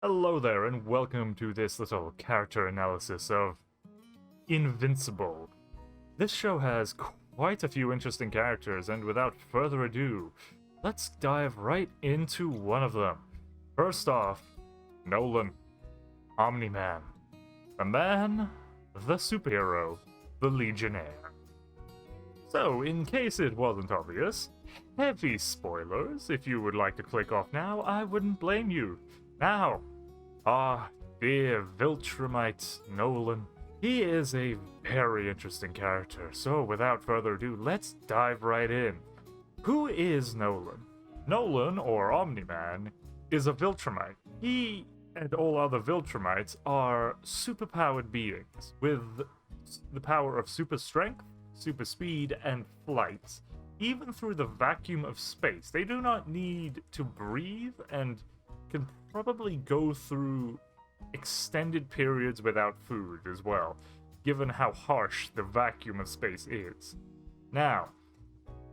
Hello there, and welcome to this little character analysis of Invincible. This show has quite a few interesting characters, and without further ado, let's dive right into one of them. First off, Nolan, Omni-Man. The man, the superhero, the Legionnaire. So, in case it wasn't obvious, heavy spoilers. If you would like to click off now, I wouldn't blame you. Now, dear Viltrumite Nolan. He is a very interesting character, so without further ado, let's dive right in. Who is Nolan? Nolan, or Omni-Man, is a Viltrumite. He and all other Viltrumites are superpowered beings with the power of super strength, super speed, and flight. Even through the vacuum of space, they do not need to breathe and can probably go through extended periods without food as well, given how harsh the vacuum of space is. Now,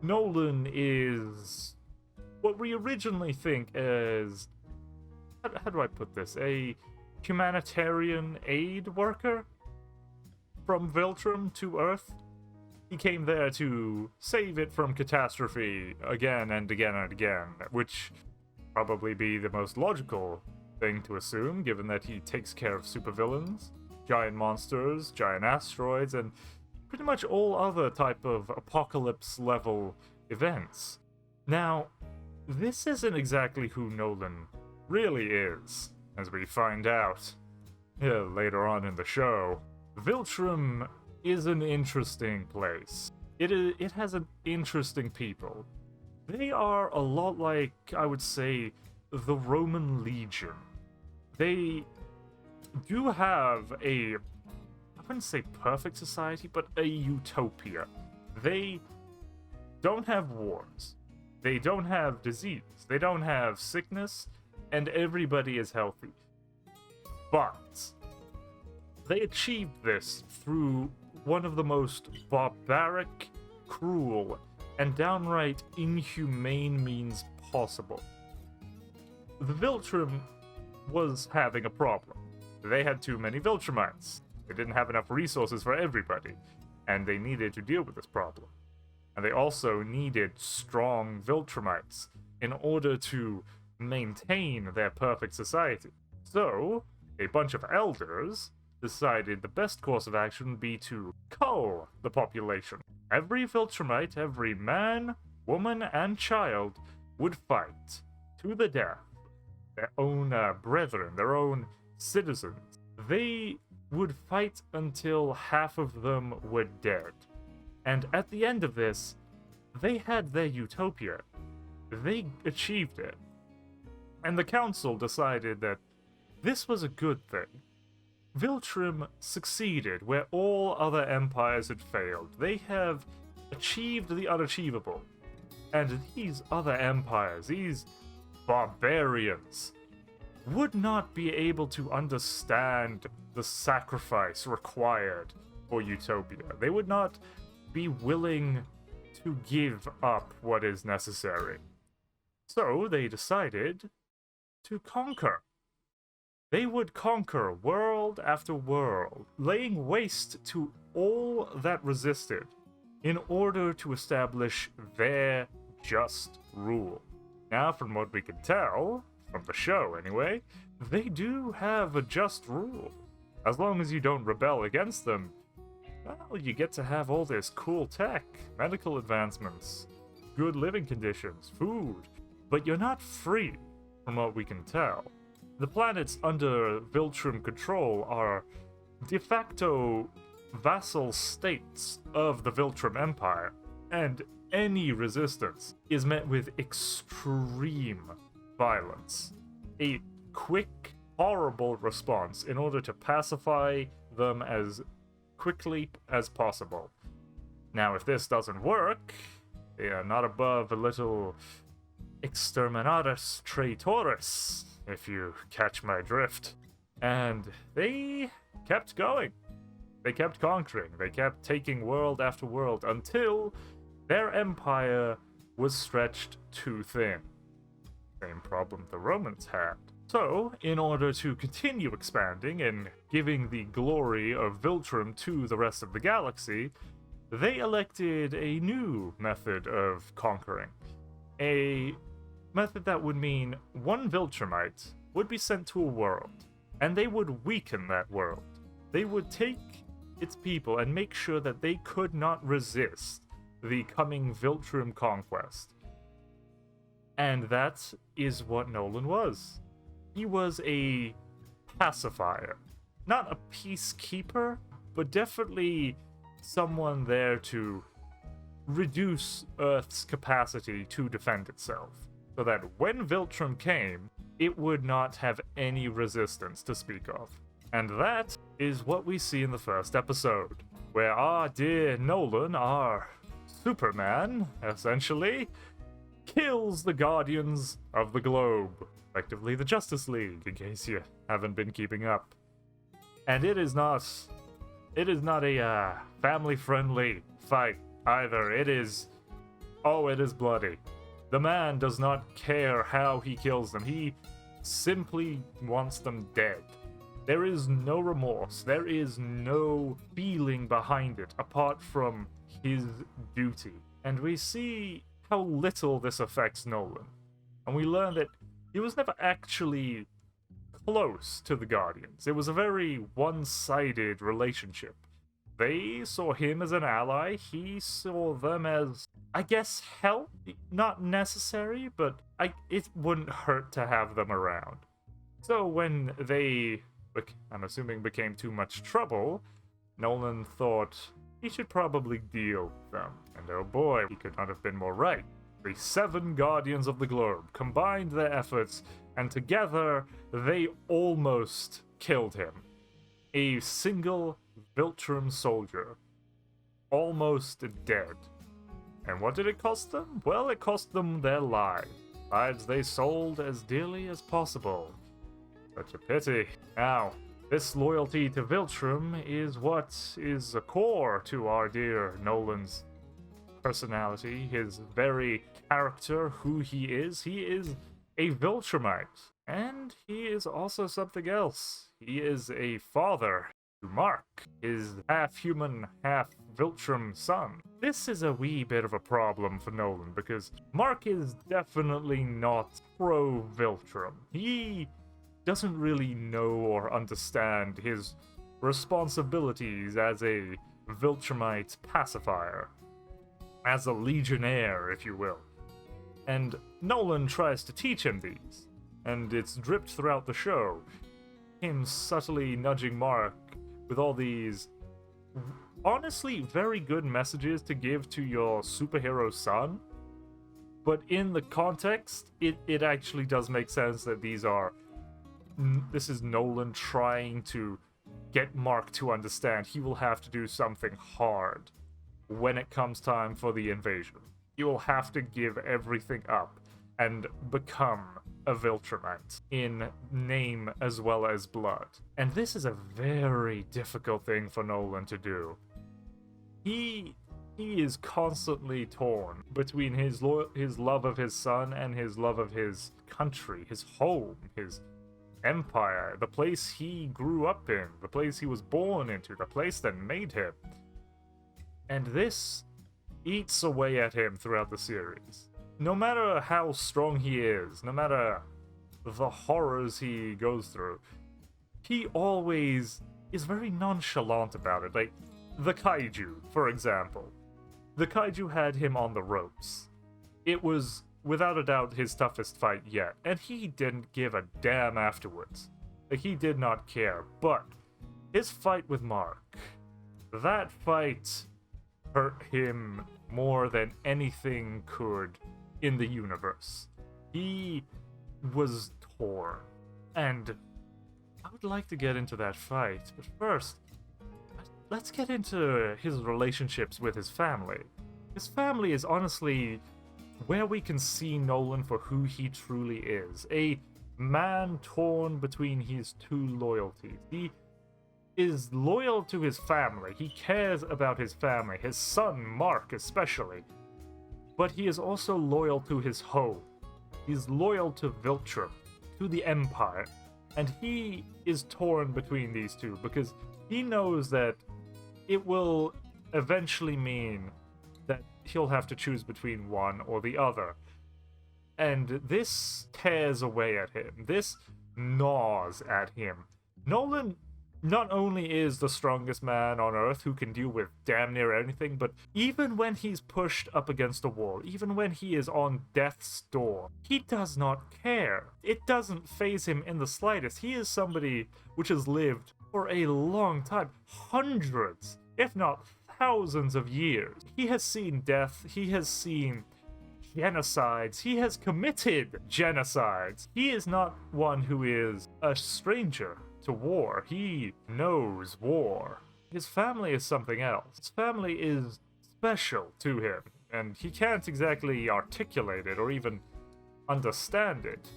Nolan is what we originally think as, how do I put this, a humanitarian aid worker from Viltrum to Earth. He came there to save it from catastrophe again and again and again, which probably be the most logical thing to assume, given that he takes care of supervillains, giant monsters, giant asteroids, and pretty much all other type of apocalypse-level events. Now, this isn't exactly who Nolan really is, as we find out later on in the show. Viltrum is an interesting place. It has an interesting people. They are a lot like, I would say, the Roman Legion. They do have I wouldn't say perfect society, but a utopia. They don't have wars. They don't have disease. They don't have sickness, and everybody is healthy. But they achieved this through one of the most barbaric, cruel, and downright inhumane means possible. The Viltrum was having a problem. They had too many Viltrumites. They didn't have enough resources for everybody, and they needed to deal with this problem. And they also needed strong Viltrumites in order to maintain their perfect society. So, a bunch of elders decided the best course of action would be to cull the population. Every Viltrumite, every man, woman, and child would fight to the death their own brethren, their own citizens. They would fight until half of them were dead. And at the end of this, they had their utopia. They achieved it. And the council decided that this was a good thing. Viltrum succeeded where all other empires had failed. They have achieved the unachievable. And these other empires, these barbarians, would not be able to understand the sacrifice required for utopia. They would not be willing to give up what is necessary. So they decided to conquer. They would conquer world after world, laying waste to all that resisted in order to establish their just rule. Now, from what we can tell, from the show anyway, they do have a just rule. As long as you don't rebel against them, well, you get to have all this cool tech, medical advancements, good living conditions, food, but you're not free, from what we can tell. The planets under Viltrum control are de facto vassal states of the Viltrum Empire, and any resistance is met with extreme violence. A quick, horrible response in order to pacify them as quickly as possible. Now, if this doesn't work, they are not above a little exterminatus traitoris, if you catch my drift. And they kept going. They kept conquering. They kept taking world after world until their empire was stretched too thin. Same problem the Romans had. So, in order to continue expanding and giving the glory of Viltrum to the rest of the galaxy, they elected a new method of conquering. A method that would mean one Viltrumite would be sent to a world, and they would weaken that world. They would take its people and make sure that they could not resist the coming Viltrum conquest. And that is what Nolan was. He was a pacifier. Not a peacekeeper, but definitely someone there to reduce Earth's capacity to defend itself, so that when Viltrum came, it would not have any resistance to speak of. And that is what we see in the first episode, where our dear Nolan, our Superman, essentially, kills the Guardians of the Globe, effectively the Justice League, in case you haven't been keeping up. And it is not a family-friendly fight either. It is bloody. The man does not care how he kills them. He simply wants them dead. There is no remorse. There is no feeling behind it apart from his duty. And we see how little this affects Nolan. And we learn that he was never actually close to the Guardians. It was a very one-sided relationship. They saw him as an ally, he saw them as, I guess, help? Not necessary, but it wouldn't hurt to have them around. So when they, I'm assuming, became too much trouble, Nolan thought he should probably deal with them. And oh boy, he could not have been more right. The 7 Guardians of the Globe combined their efforts, and together they almost killed him. A single Viltrum soldier. Almost dead. And what did it cost them? Well, it cost them their lives. Lives they sold as dearly as possible. Such a pity. Now, this loyalty to Viltrum is what is a core to our dear Nolan's personality, his very character, who he is. He is a Viltrumite. And he is also something else. He is a father to Mark, his half-human, half-Viltrum son. This is a wee bit of a problem for Nolan, because Mark is definitely not pro-Viltrum. He doesn't really know or understand his responsibilities as a Viltrumite pacifier. As a legionnaire, if you will. And Nolan tries to teach him these, and it's dripped throughout the show. Him subtly nudging Mark with all these honestly very good messages to give to your superhero son. But in the context, it actually does make sense that this is Nolan trying to get Mark to understand he will have to do something hard when it comes time for the invasion. He will have to give everything up and become a Viltrumite in name as well as blood. And this is a very difficult thing for Nolan to do. He is constantly torn between his love of his son and his love of his country, his home, his empire, the place he grew up in, the place he was born into, the place that made him. And this eats away at him throughout the series. No matter how strong he is, no matter the horrors he goes through, he always is very nonchalant about it. Like, the kaiju, for example. The kaiju had him on the ropes. It was, without a doubt, his toughest fight yet, and he didn't give a damn afterwards. Like, he did not care. But his fight with Mark, that fight hurt him more than anything could in the universe. He was torn. And I would like to get into that fight, but first, let's get into his relationships with his family. His family is honestly where we can see Nolan for who he truly is. A man torn between his two loyalties. He is loyal to his family. He cares about his family, his son, Mark, especially. But he is also loyal to his home. He's loyal to Viltrum. to the Empire. And he is torn between these two because he knows that it will eventually mean that he'll have to choose between one or the other. And this tears away at him. This gnaws at him. Nolan not only is the strongest man on Earth who can deal with damn near anything, but even when he's pushed up against a wall, even when he is on death's door, he does not care. It doesn't faze him in the slightest. He is somebody which has lived for a long time, hundreds, if not thousands of years. He has seen death, he has seen genocides, he has committed genocides. He is not one who is a stranger to war. He knows war. His family is something else. His family is special to him, and he can't exactly articulate it or even understand it.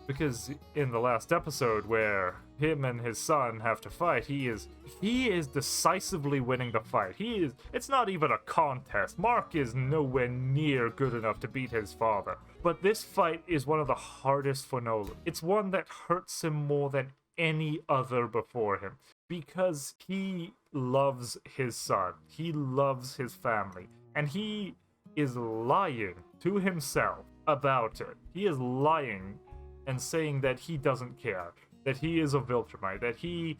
Because in the last episode where him and his son have to fight, he is decisively winning the fight. It's not even a contest. Mark is nowhere near good enough to beat his father. But this fight is one of the hardest for Nolan. It's one that hurts him more than any other before him. Because he loves his son. He loves his family. And he is lying to himself about it. He is lying and saying that he doesn't care, that he is a Viltrumite, that he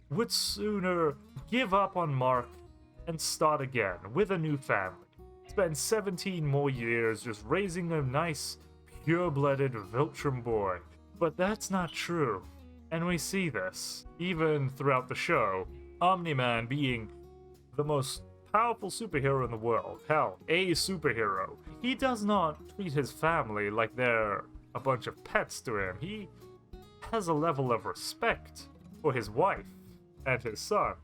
would sooner give up on Mark and start again with a new family. Spend 17 more years just raising a nice, pure-blooded Viltrum boy. But that's not true. And we see this, even throughout the show, Omni-Man being the most powerful superhero in the world. Hell, a superhero. He does not treat his family like they're a bunch of pets to him. He has a level of respect for his wife and his son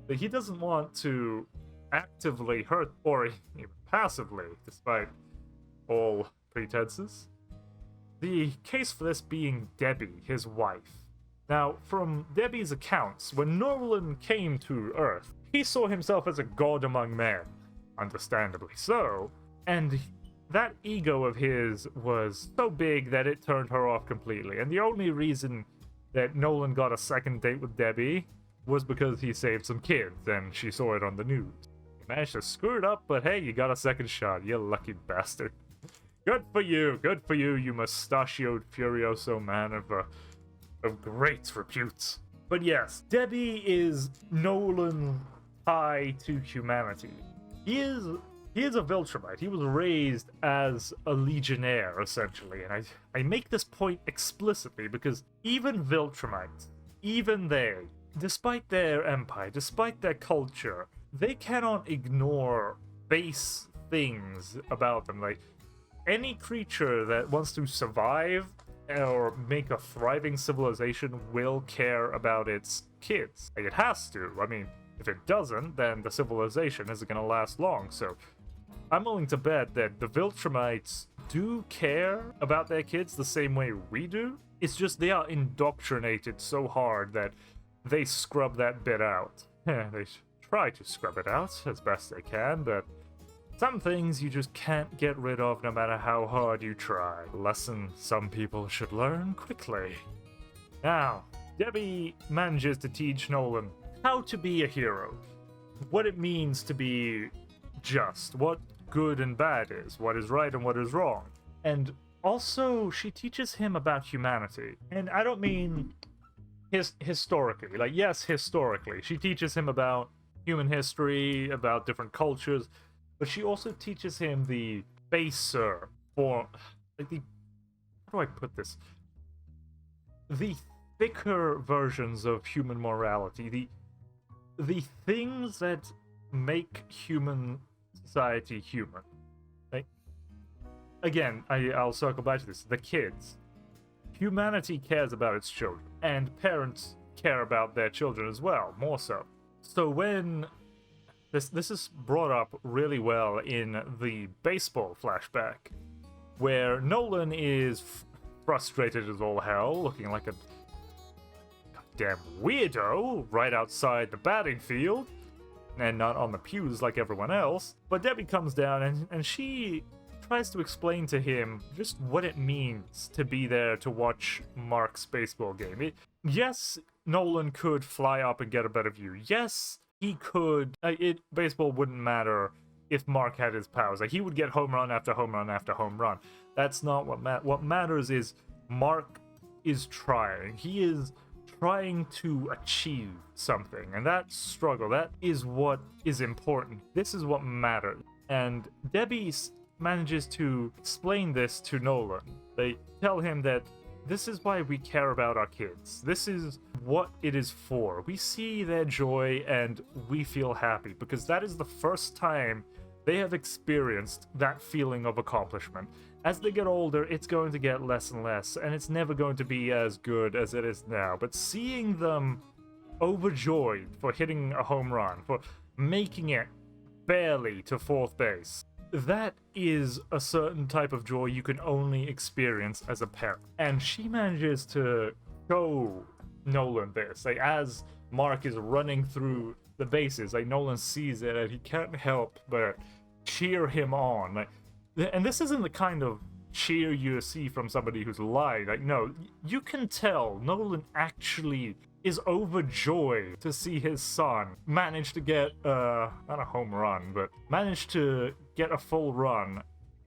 that he doesn't want to actively hurt or even passively, despite all pretenses. The case for this being Debbie, his wife. Now, from Debbie's accounts, when Nolan came to Earth, he saw himself as a god among men, understandably so, and that ego of his was so big that it turned her off completely. And the only reason that Nolan got a second date with Debbie was because he saved some kids and she saw it on the news. He managed to screw it up, but hey, you got a second shot, you lucky bastard. Good for you, you mustachioed Furioso man of great repute. But yes, Debbie is Nolan's tie to humanity. He is a Viltrumite. He was raised as a legionnaire, essentially. And I make this point explicitly because even Viltrumites, even they, despite their empire, despite their culture, they cannot ignore base things about them. Like, any creature that wants to survive or make a thriving civilization will care about its kids. Like, it has to. I mean, if it doesn't, then the civilization isn't going to last long. So I'm willing to bet that the Viltrumites do care about their kids the same way we do. It's just they are indoctrinated so hard that they scrub that bit out. They try to scrub it out as best they can, but some things you just can't get rid of no matter how hard you try. A lesson some people should learn quickly. Now, Debbie manages to teach Nolan how to be a hero, what it means to be just, what good and bad is, what is right and what is wrong. And also, she teaches him about humanity. And I don't mean historically. Like, yes, historically. She teaches him about human history, about different cultures, but she also teaches him the baser form, like the, how do I put this? The thicker versions of human morality, the things that make human society human. Like, again, I'll circle back to this. The kids. Humanity cares about its children, and parents care about their children as well, more so. So when this is brought up really well in the baseball flashback, where Nolan is frustrated as all hell, looking like a goddamn weirdo right outside the batting field, and not on the pews like everyone else. But Debbie comes down and she tries to explain to him just what it means to be there to watch Mark's baseball game. Yes, Nolan could fly up and get a better view. Yes, he could. Baseball wouldn't matter if Mark had his powers. Like, he would get home run after home run after home run. That's not what matters. Is Mark is trying. He is trying to achieve something, and that struggle, that is what is important. This is what matters. And Debbie manages to explain this to Nolan. They tell him that this is why we care about our kids. This is what it is for. We see their joy and we feel happy because that is the first time they have experienced that feeling of accomplishment. As they get older, it's going to get less and less, and it's never going to be as good as it is now. But seeing them overjoyed for hitting a home run, for making it barely to fourth base, that is a certain type of joy you can only experience as a parent. And she manages to show Nolan this. Like, as Mark is running through the bases, like, Nolan sees it and he can't help but cheer him on. Like, and this isn't the kind of cheer you see from somebody who's lied. Like, no, you can tell Nolan actually is overjoyed to see his son manage to get not a home run, but manage to get a full run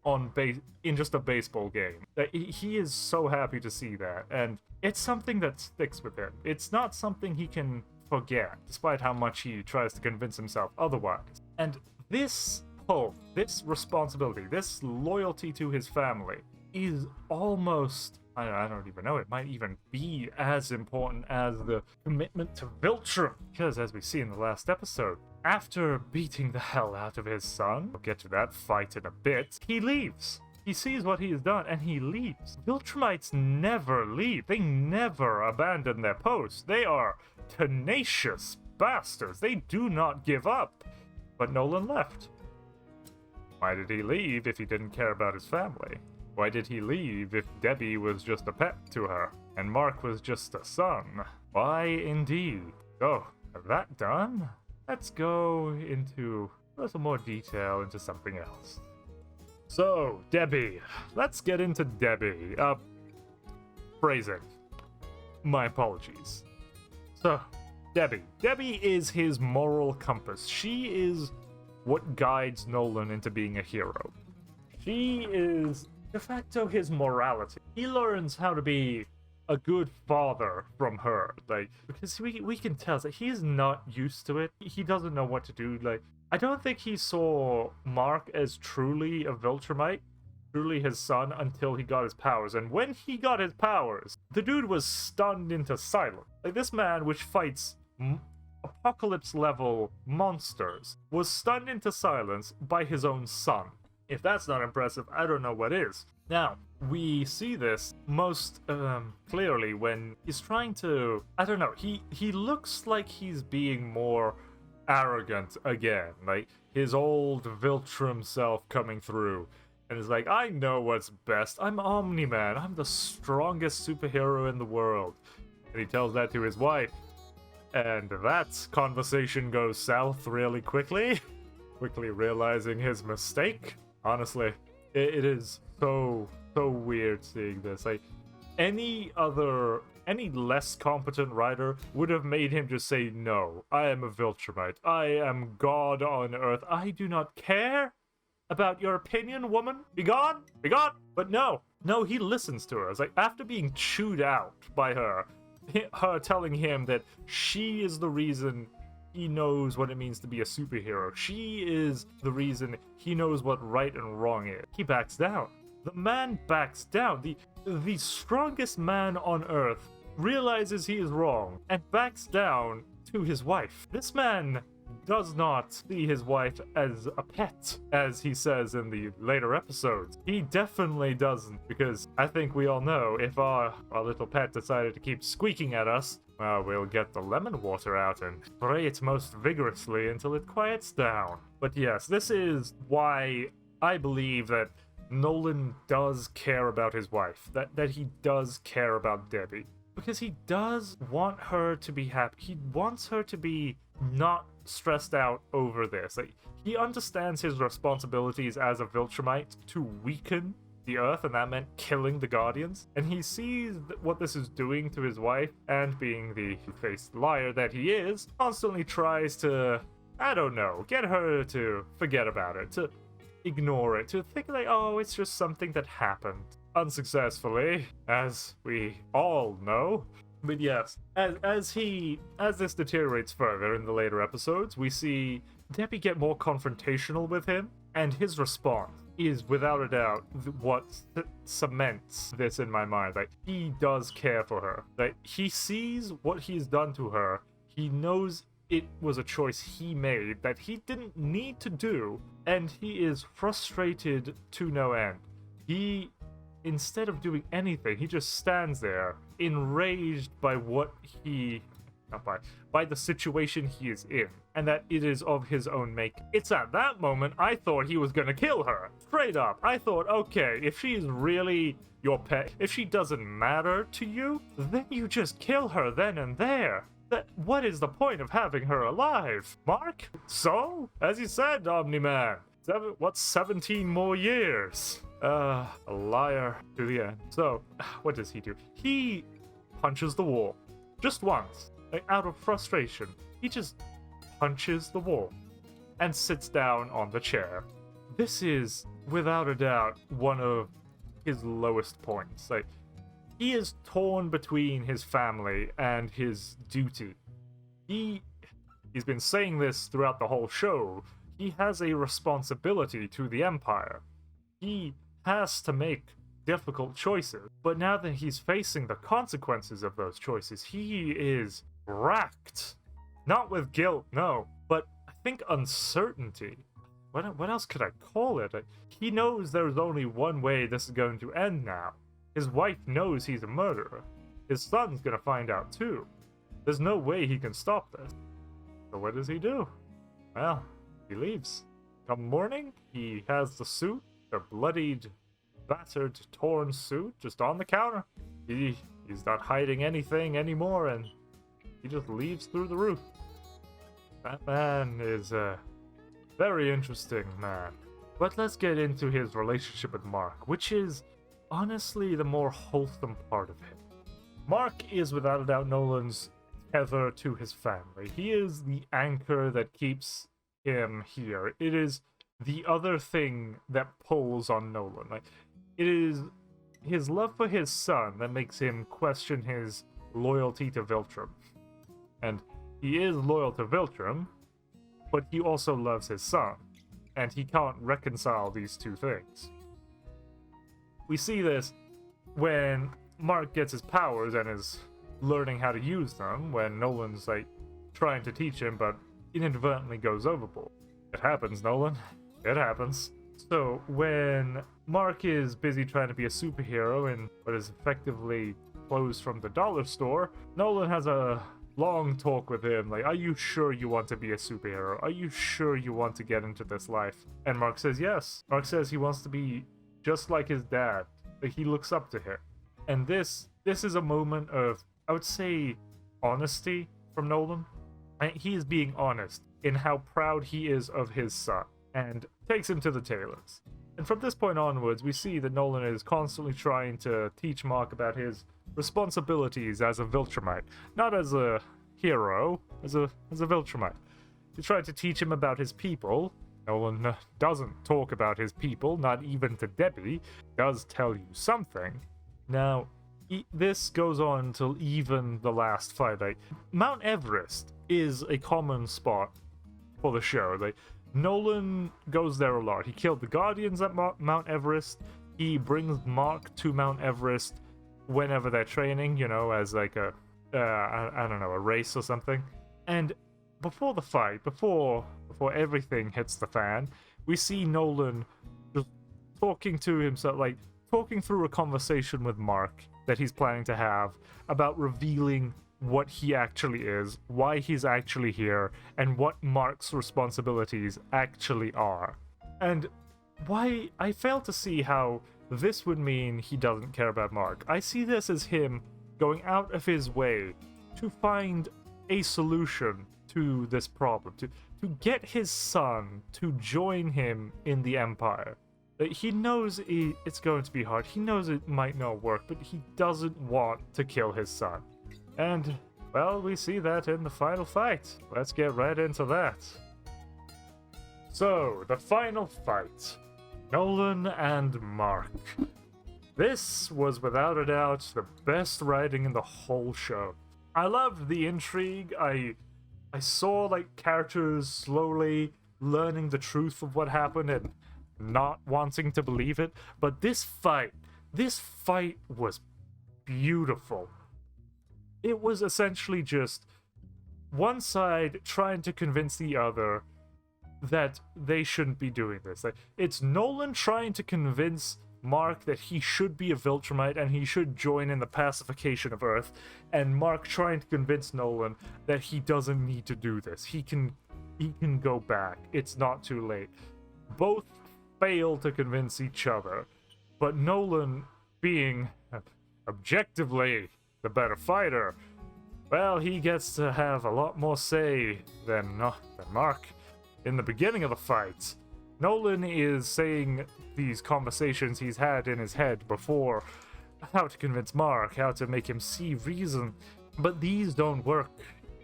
on base in just a baseball game. He is so happy to see that, and it's something that sticks with him. It's not something he can forget, despite how much he tries to convince himself otherwise. And this pull, this responsibility, this loyalty to his family is almost, I don't even know, it might even be as important as the commitment to Viltrum. Because as we see in the last episode, after beating the hell out of his son, we'll get to that fight in a bit, he leaves. He sees what he has done and he leaves. Viltrumites never leave. They never abandon their post. They are tenacious bastards. They do not give up. But Nolan left. Why did he leave if he didn't care about his family? Why did he leave if Debbie was just a pet to her, and Mark was just a son? Why indeed? So, that done? Let's go into a little more detail into something else. So, Debbie. Let's get into Debbie. Phrasing. My apologies. So, Debbie. Debbie is his moral compass. She is what guides Nolan into being a hero. She is de facto his morality. He learns how to be a good father from her, like, because we can tell that he's not used to it. He doesn't know what to do. Like, I don't think he saw Mark as truly a Viltrumite, truly his son, until he got his powers. And when he got his powers, the dude was stunned into silence. Like, this man, which fights apocalypse level monsters, was stunned into silence by his own son. If that's not impressive, I don't know what is. Now, we see this most clearly when he's trying to, I don't know, he looks like he's being more arrogant again, like his old Viltrum self coming through, and is like, I know what's best, I'm Omni-Man, I'm the strongest superhero in the world. And he tells that to his wife, and that conversation goes south really quickly, quickly realizing his mistake. Honestly, it is so weird seeing this. Like, any less competent writer would have made him just say, no, I am a Viltrumite. I am God on Earth. I do not care about your opinion, woman. Be gone, be gone. But no, he listens to her. It's like, after being chewed out by her telling him that she is the reason he knows what it means to be a superhero. She is the reason he knows what right and wrong is. He backs down. The man backs down. The strongest man on Earth realizes he is wrong and backs down to his wife. This man does not see his wife as a pet, as he says in the later episodes. He definitely doesn't, because I think we all know if our little pet decided to keep squeaking at us, well, we'll get the lemon water out and spray it most vigorously until it quiets down. But yes, this is why I believe that Nolan does care about his wife, that he does care about Debbie. because he does want her to be happy. He wants her to be not stressed out over this. Like, he understands his responsibilities as a Viltrumite to weaken the Earth, and that meant killing the Guardians. And he sees what this is doing to his wife, and being the two-faced liar that he is, constantly tries to, I don't know, get her to forget about it, to ignore it, to think like, oh, it's just something that happened. Unsuccessfully, as we all know. But yes, as this deteriorates further in the later episodes, we see Debbie get more confrontational with him, and his response is without a doubt what cements this in my mind. Like, he does care for her. Like, he sees what he's done to her. He knows it was a choice he made that he didn't need to do, and he is frustrated to no end. He, instead of doing anything, he just stands there, enraged by what he... not by the situation he is in, and that it is of his own make. It's at that moment I thought he was gonna kill her. Straight up. I thought, okay, if she's really your pet, if she doesn't matter to you, then you just kill her then and there. What is the point of having her alive, Mark? So, as you said, Omni-Man, what's 17 more years? A liar to the end. So, what does he do? He punches the wall. Just once. Like, out of frustration. He just punches the wall. And sits down on the chair. This is, without a doubt, one of his lowest points. Like, he is torn between his family and his duty. He's been saying this throughout the whole show. He has a responsibility to the Empire. He has to make difficult choices. But now that he's facing the consequences of those choices, he is racked. Not with guilt, no, but I think uncertainty. What else could I call it? He knows there's only one way this is going to end now. His wife knows he's a murderer. His son's gonna find out too. There's no way he can stop this. So what does he do? Well, he leaves. Come morning, he has the suit, the bloodied, battered, torn suit, just on the counter. He's not hiding anything anymore, and he just leaves through the roof. That man is a very interesting man. But let's get into his relationship with Mark, which is honestly the more wholesome part of him. Mark is without a doubt Nolan's tether to his family. He is the anchor that keeps him here. It is the other thing that pulls on Nolan. Like, it is his love for his son that makes him question his loyalty to Viltrum. And he is loyal to Viltrum, but he also loves his son, and he can't reconcile these two things. We see this when Mark gets his powers and is learning how to use them, when Nolan's like trying to teach him but inadvertently goes overboard. It happens, Nolan. It happens. So when Mark is busy trying to be a superhero in what is effectively clothes from the dollar store, Nolan has a long talk with him, like, are you sure you want to be a superhero? Are you sure you want to get into this life? And Mark says yes. Mark says he wants to be just like his dad. Like, he looks up to him. And this is a moment of, I would say, honesty from Nolan. And he is being honest in how proud he is of his son, and takes him to the tailors. And from this point onwards, we see that Nolan is constantly trying to teach Mark about his responsibilities as a Viltrumite, not as a hero, as a Viltrumite. He tried to teach him about his people. Nolan doesn't talk about his people, not even to Debbie. Does tell you something. Now, this goes on till even the last fight. Like, Mount Everest is a common spot for the show. Like, Nolan goes there a lot. He killed the Guardians at Mount Everest. He brings Mark to Mount Everest whenever they're training, you know, as like a, I don't know, a race or something. And before the fight, before everything hits the fan, we see Nolan just talking to himself, like talking through a conversation with Mark that he's planning to have about revealing what he actually is, why he's actually here, and what Mark's responsibilities actually are. And why I fail to see how this would mean he doesn't care about Mark. I see this as him going out of his way to find a solution to this problem, to get his son to join him in the Empire. He knows it's going to be hard. He knows it might not work, but he doesn't want to kill his son. And, well, we see that in the final fight. Let's get right into that. So, the final fight. Nolan and Mark. This was without a doubt the best writing in the whole show. I loved the intrigue. I saw like characters slowly learning the truth of what happened and not wanting to believe it. But this fight was beautiful. It was essentially just one side trying to convince the other that they shouldn't be doing this. Like, it's Nolan trying to convince Mark that he should be a Viltrumite and he should join in the pacification of Earth, and Mark trying to convince Nolan that he doesn't need to do this. He can go back. It's not too late. Both fail to convince each other, but Nolan, being objectively the better fighter, well, he gets to have a lot more say than Mark. In the beginning of the fight, Nolan is saying these conversations he's had in his head before, how to convince Mark, how to make him see reason, but these don't work,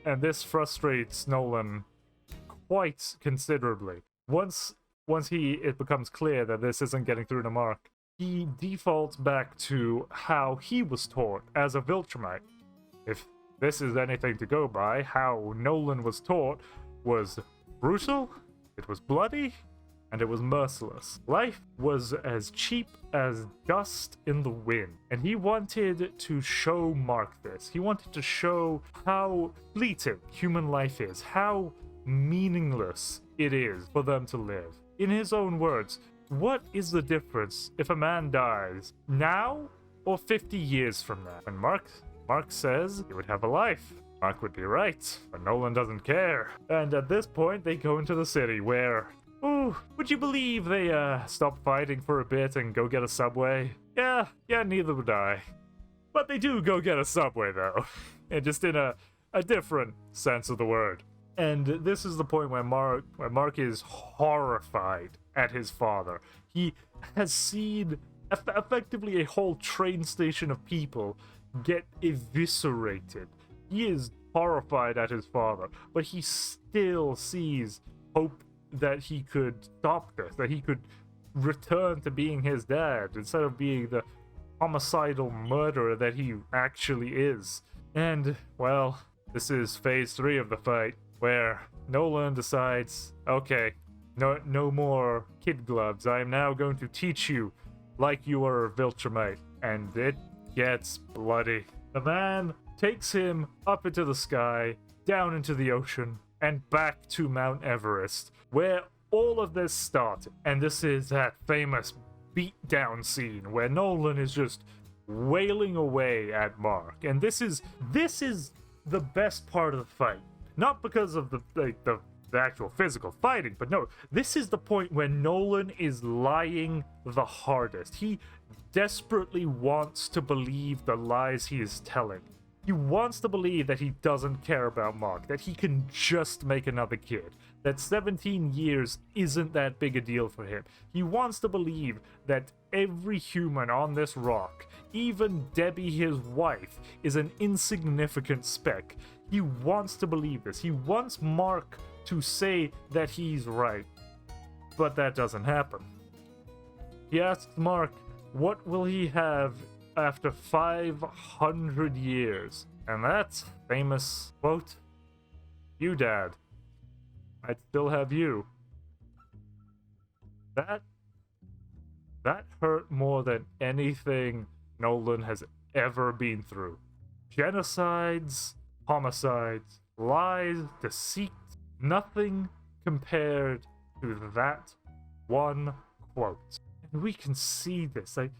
and this frustrates Nolan quite considerably. Once it becomes clear that this isn't getting through to Mark, he defaults back to how he was taught as a Viltrumite. If this is anything to go by, how Nolan was taught was brutal, it was bloody, and it was merciless. Life was as cheap as dust in the wind, and he wanted to show Mark this. He wanted to show how fleeting human life is, how meaningless it is for them to live. In his own words, what is the difference if a man dies now or 50 years from now? And Mark says he would have a life. Mark would be right, but Nolan doesn't care. And at this point, they go into the city where, would you believe they stop fighting for a bit and go get a subway? Yeah, neither would I. But they do go get a subway though, and just in a different sense of the word. And this is the point where Mark is horrified at his father. He has seen effectively a whole train station of people get eviscerated. He is horrified at his father, but he still sees hope that he could stop this, that he could return to being his dad instead of being the homicidal murderer that he actually is. And, well, this is phase 3 of the fight, where Nolan decides, okay, no more kid gloves. I am now going to teach you like you are a Viltrumite. And it gets bloody. The man takes him up into the sky, down into the ocean, and back to Mount Everest, where all of this started. And this is that famous beatdown scene where Nolan is just wailing away at Mark. And this is the best part of the fight. Not because of the actual physical fighting, but no, this is the point where Nolan is lying the hardest. He desperately wants to believe the lies he is telling. He wants to believe that he doesn't care about Mark, that he can just make another kid, that 17 years isn't that big a deal for him. He wants to believe that every human on this rock, even Debbie, his wife, is an insignificant speck. He wants to believe this. He wants Mark to say that he's right. But that doesn't happen. He asks Mark, what will he have after 500 years? And that famous quote, "You, Dad, I'd still have you." That hurt more than anything Nolan has ever been through. Genocides, homicides, lies, deceit, nothing compared to that one quote. And we can see this. Like,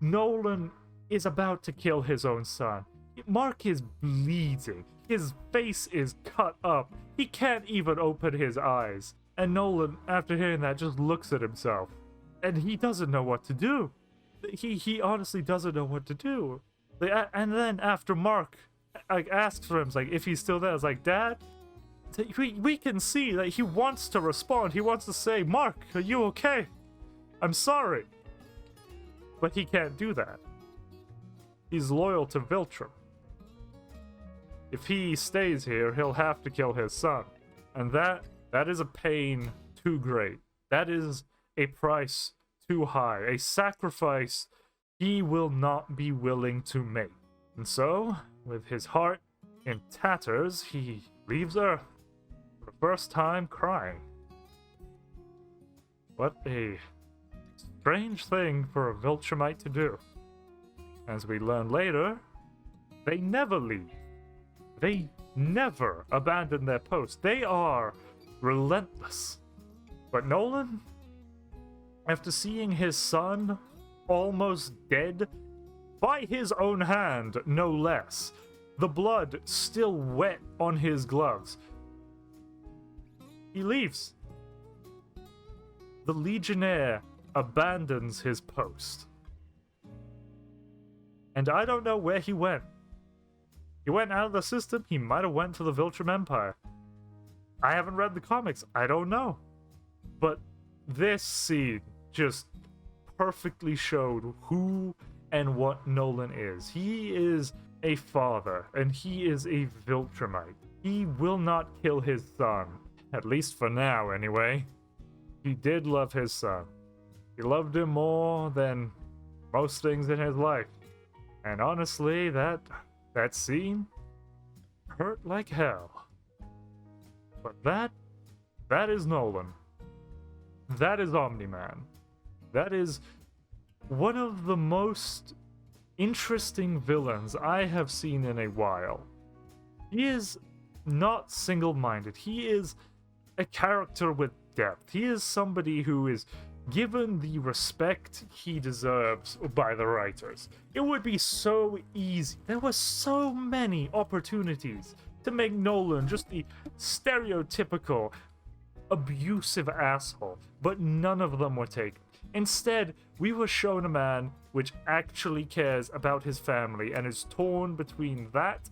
Nolan is about to kill his own son. Mark is bleeding. His face is cut up. He can't even open his eyes. And Nolan, after hearing that, just looks at himself. And he doesn't know what to do. He honestly doesn't know what to do. And then after Mark like asks for him, like if he's still there, it's like, Dad, we can see that he wants to respond. He wants to say, Mark, are you okay? I'm sorry. But he can't do that. He's loyal to Viltrum. If he stays here, he'll have to kill his son. And that is a pain too great. That is a price too high. A sacrifice he will not be willing to make. And so, with his heart in tatters, he leaves Earth for the first time crying. What a strange thing for a Viltrumite to do. As we learn later, they never leave. They never abandon their post. They are relentless. But Nolan, after seeing his son almost dead, by his own hand, no less, the blood still wet on his gloves, he leaves. The Legionnaire abandons his post. And I don't know where he went. He went out of the system. He might have went to the Viltrum Empire. I haven't read the comics. I don't know. But this scene just perfectly showed who and what Nolan is. He is a father, and he is a Viltrumite. He will not kill his son. At least for now, anyway. He did love his son. He loved him more than most things in his life. And honestly, that scene hurt like hell. But that is Nolan. That is Omni-Man. That is one of the most interesting villains I have seen in a while. He is not single-minded. He is a character with depth. He is somebody who is given the respect he deserves by the writers. It would be so easy. There were so many opportunities to make Nolan just the stereotypical abusive asshole, but none of them were taken. Instead, we were shown a man which actually cares about his family and is torn between that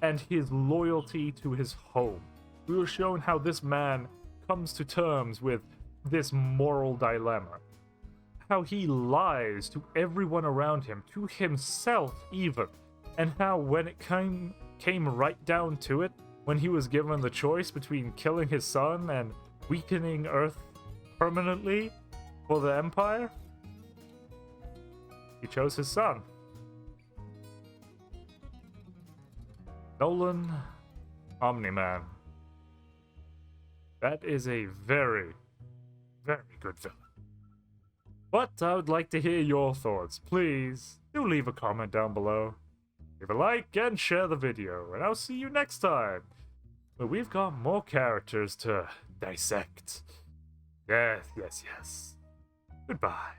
and his loyalty to his home. We were shown how this man comes to terms with this moral dilemma. How he lies to everyone around him, to himself even. And how when it came right down to it, when he was given the choice between killing his son and weakening Earth permanently for the Empire, he chose his son. Nolan, Omni-Man. That is a very, very good villain. But I would like to hear your thoughts. Please do leave a comment down below. Leave a like and share the video. And I'll see you next time, where we've got more characters to dissect. Yes, yes, yes. Goodbye.